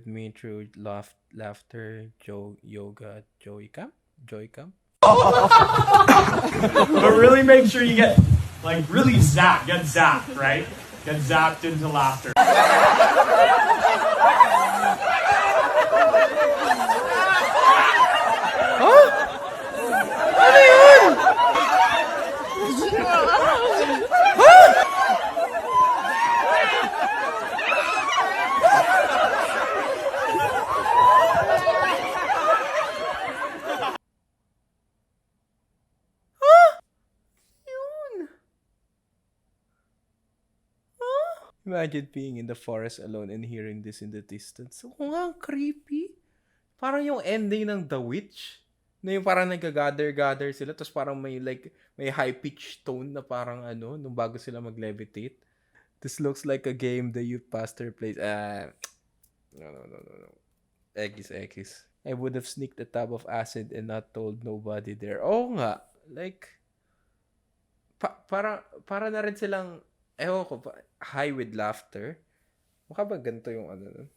with me through laughter, yoga, Joy Camp? But really make sure you get, like, really get zapped, right? Get zapped into laughter. Imagine being in the forest alone and hearing this in the distance. Oo nga, ang creepy. Parang yung ending ng The Witch. Na yung parang nag-gather sila, tapos parang may high-pitched tone na parang nung bago sila mag-levitate. This looks like a game the youth pastor plays. No. X. I would have sneaked a tab of acid and not told nobody there. Oo nga. Like, para na rin silang, ewan ko, high with laughter. Mukha ba ganito yung nun?